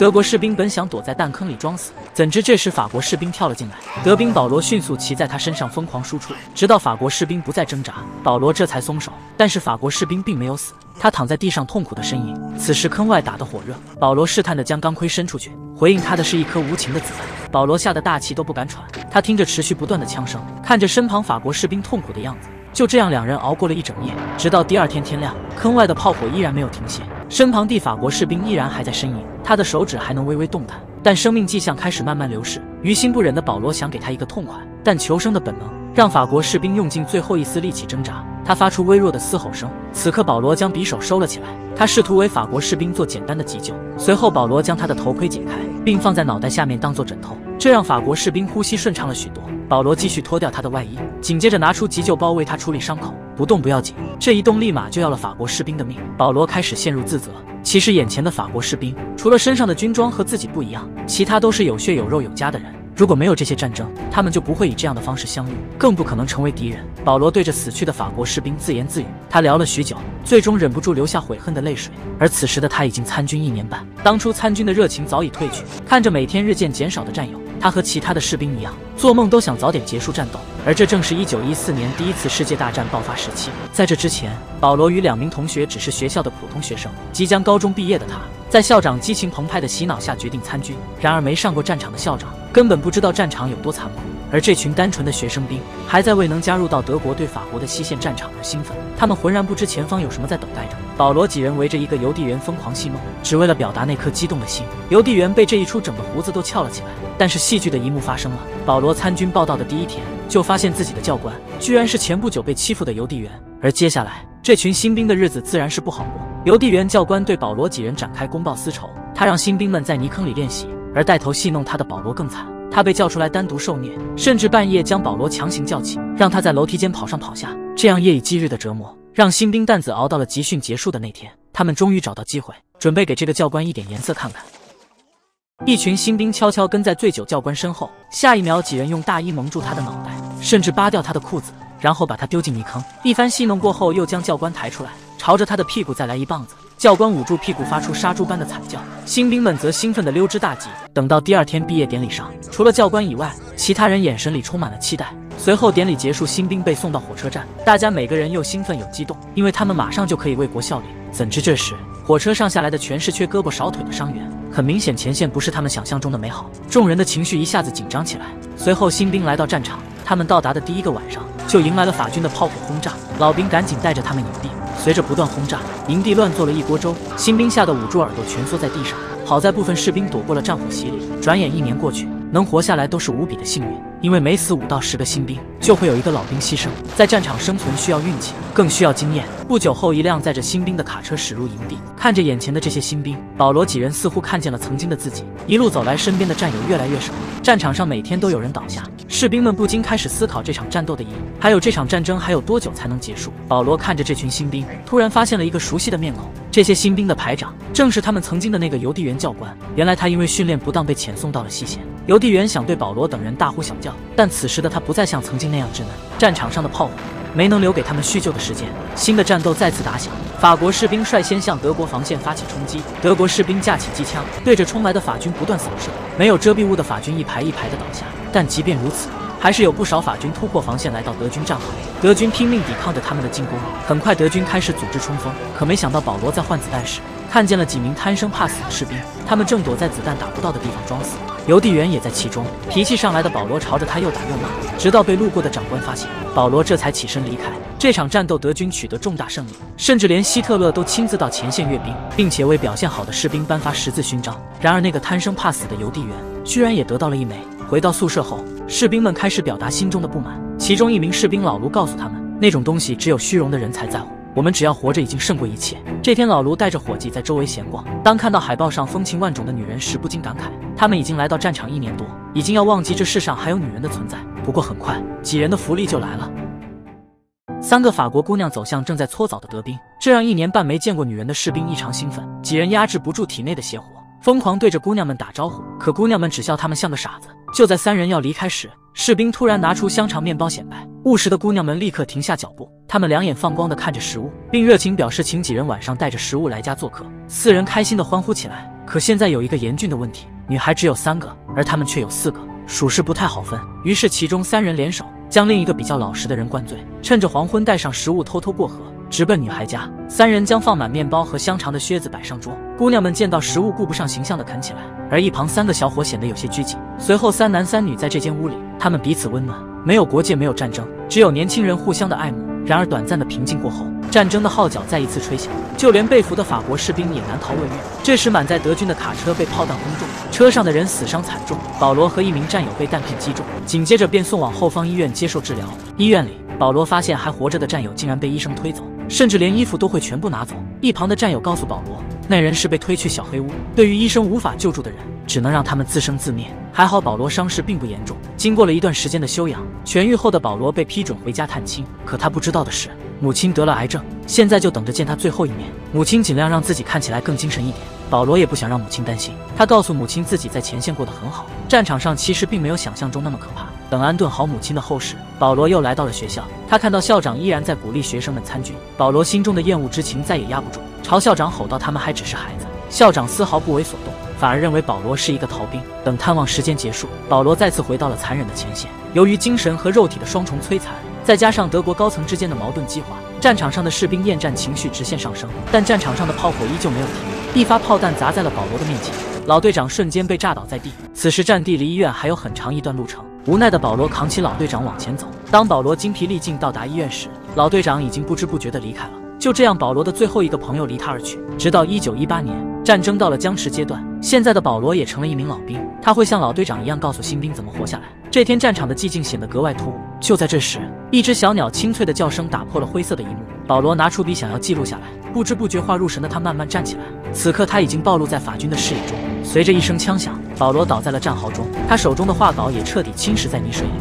德国士兵本想躲在弹坑里装死，怎知这时法国士兵跳了进来，德兵保罗迅速骑在他身上疯狂输出，直到法国士兵不再挣扎，保罗这才松手。但是法国士兵并没有死，他躺在地上痛苦的呻吟。此时坑外打得火热，保罗试探地将钢盔伸出去，回应他的是一颗无情的子弹。保罗吓得大气都不敢喘，他听着持续不断的枪声，看着身旁法国士兵痛苦的样子。就这样，两人熬过了一整夜，直到第二天天亮，坑外的炮火依然没有停歇，身旁地法国士兵依然还在呻吟，他的手指还能微微动弹，但生命迹象开始慢慢流逝。于心不忍的保罗想给他一个痛快，但求生的本能让法国士兵用尽最后一丝力气挣扎。他发出微弱的嘶吼声。此刻保罗将匕首收了起来，他试图为法国士兵做简单的急救。随后保罗将他的头盔解开，并放在脑袋下面当做枕头，这让法国士兵呼吸顺畅了许多。保罗继续脱掉他的外衣，紧接着拿出急救包为他处理伤口。不动不要紧，这一动立马就要了法国士兵的命。保罗开始陷入自责，其实眼前的法国士兵除了身上的军装和自己不一样，其他都是有血有肉有家的人。如果没有这些战争，他们就不会以这样的方式相遇，更不可能成为敌人。保罗对着死去的法国士兵自言自语，他聊了许久，最终忍不住流下悔恨的泪水。而此时的他已经参军1年半，当初参军的热情早已褪去，看着每天日渐减少的战友，他和其他的士兵一样，做梦都想早点结束战斗。而这正是1914年第一次世界大战爆发时期。在这之前，保罗与2名同学只是学校的普通学生，即将高中毕业的他，在校长激情澎湃的洗脑下决定参军。然而没上过战场的校长根本不知道战场有多残酷，而这群单纯的学生兵还在为能加入到德国对法国的西线战场而兴奋，他们浑然不知前方有什么在等待着。保罗几人围着一个邮递员疯狂戏弄，只为了表达那颗激动的心。邮递员被这一出整个胡子都翘了起来。但是戏剧的一幕发生了，保罗参军报道的第一天就发现自己的教官居然是前不久被欺负的邮递员，而接下来这群新兵的日子自然是不好过。邮递员教官对保罗几人展开公报私仇，他让新兵们在泥坑里练习，而带头戏弄他的保罗更惨，他被叫出来单独受虐，甚至半夜将保罗强行叫起，让他在楼梯间跑上跑下。这样夜以继日的折磨让新兵担子熬到了集训结束的那天，他们终于找到机会，准备给这个教官一点颜色看看。一群新兵悄悄跟在醉酒教官身后，下一秒几人用大衣蒙住他的脑袋，甚至扒掉他的裤子，然后把他丢进泥坑。一番戏弄过后，又将教官抬出来，朝着他的屁股再来一棒子。教官捂住屁股发出杀猪般的惨叫，新兵们则兴奋地溜之大吉。等到第二天毕业典礼上，除了教官以外，其他人眼神里充满了期待。随后典礼结束，新兵被送到火车站，大家每个人又兴奋又激动，因为他们马上就可以为国效力。怎知这时火车上下来的全是缺胳膊少腿的伤员，很明显前线不是他们想象中的美好，众人的情绪一下子紧张起来。随后新兵来到战场，他们到达的第一个晚上就迎来了法军的炮火轰炸，老兵赶紧带着他们隐蔽。随着不断轰炸，营地乱作了一锅粥，新兵吓得捂住耳朵蜷缩在地上。好在部分士兵躲过了战火洗礼，转眼1年过去，能活下来都是无比的幸运，因为每死5到10个新兵，就会有一个老兵牺牲。在战场生存需要运气，更需要经验。不久后，一辆载着新兵的卡车驶入营地，看着眼前的这些新兵，保罗几人似乎看见了曾经的自己。一路走来，身边的战友越来越少，战场上每天都有人倒下，士兵们不禁开始思考这场战斗的意义，还有这场战争还有多久才能结束。保罗看着这群新兵，突然发现了一个熟悉的面孔，这些新兵的排长正是他们曾经的那个邮递员教官。原来他因为训练不当被遣送到了西线。邮递员想对保罗等人大呼小叫，但此时的他不再像曾经那样稚嫩。战场上的炮火没能留给他们叙旧的时间，新的战斗再次打响。法国士兵率先向德国防线发起冲击，德国士兵架起机枪，对着冲来的法军不断扫射。没有遮蔽物的法军一排一排的倒下，但即便如此，还是有不少法军突破防线来到德军战壕。德军拼命抵抗着他们的进攻，很快德军开始组织冲锋。可没想到保罗在换子弹时看见了几名贪生怕死的士兵，他们正躲在子弹打不到的地方装死。邮递员也在其中，脾气上来的保罗朝着他又打又骂，直到被路过的长官发现，保罗这才起身离开。这场战斗德军取得重大胜利，甚至连希特勒都亲自到前线阅兵，并且为表现好的士兵颁发10字勋章。然而那个贪生怕死的邮递员居然也得到了1枚。回到宿舍后，士兵们开始表达心中的不满，其中一名士兵老卢告诉他们，那种东西只有虚荣的人才在乎，我们只要活着已经胜过一切。这天老卢带着伙计在周围闲逛，当看到海报上风情万种的女人时，不禁感慨，他们已经来到战场1年多，已经要忘记这世上还有女人的存在。不过很快几人的福利就来了，3个法国姑娘走向正在搓澡的德兵，这让1年半没见过女人的士兵异常兴奋。几人压制不住体内的邪火，疯狂对着姑娘们打招呼，可姑娘们只笑他们像个傻子。就在3人要离开时，士兵突然拿出香肠面包显摆，务实的姑娘们立刻停下脚步，她们两眼放光地看着食物，并热情表示请几人晚上带着食物来家做客。4人开心地欢呼起来。可现在有一个严峻的问题，女孩只有3个，而他们却有4个，属实不太好分。于是其中3人联手，将另一个比较老实的人灌醉，趁着黄昏带上食物偷偷过河，直奔女孩家。3人将放满面包和香肠的靴子摆上桌，姑娘们见到食物顾不上形象地啃起来，而一旁3个小伙显得有些拘谨。随后3男3女在这间屋里，他们彼此温暖，没有国界，没有战争，只有年轻人互相的爱慕。然而短暂的平静过后，战争的号角再一次吹响，就连被俘的法国士兵也难逃厄运。这时满载德军的卡车被炮弹轰中，车上的人死伤惨重，保罗和一名战友被弹片击中，紧接着便送往后方医院接受治疗。医院里，保罗发现还活着的战友竟然被医生推走，甚至连衣服都会全部拿走。一旁的战友告诉保罗，那人是被推去小黑屋，对于医生无法救助的人，只能让他们自生自灭。还好保罗伤势并不严重，经过了一段时间的休养，痊愈后的保罗被批准回家探亲。可他不知道的是，母亲得了癌症，现在就等着见他最后一面。母亲尽量让自己看起来更精神一点，保罗也不想让母亲担心。他告诉母亲自己在前线过得很好，战场上其实并没有想象中那么可怕。等安顿好母亲的后事，保罗又来到了学校。他看到校长依然在鼓励学生们参军，保罗心中的厌恶之情再也压不住，朝校长吼道：“他们还只是孩子！”校长丝毫不为所动，反而认为保罗是一个逃兵。等探望时间结束，保罗再次回到了残忍的前线。由于精神和肉体的双重摧残，再加上德国高层之间的矛盾激化，战场上的士兵厌战情绪直线上升。但战场上的炮火依旧没有停，一发炮弹砸在了保罗的面前，老队长瞬间被炸倒在地。此时战地离医院还有很长一段路程，无奈的保罗扛起老队长往前走。当保罗精疲力尽到达医院时，老队长已经不知不觉地离开了。就这样，保罗的最后一个朋友离他而去。直到1918年，战争到了僵持阶段，现在的保罗也成了一名老兵，他会像老队长一样告诉新兵怎么活下来。这天战场的寂静显得格外突兀。就在这时，一只小鸟清脆的叫声打破了灰色的一幕。保罗拿出笔想要记录下来，不知不觉化入神的他慢慢站起来。此刻他已经暴露在法军的视野中。随着一声枪响，保罗倒在了战壕中，他手中的画稿也彻底侵蚀在泥水里。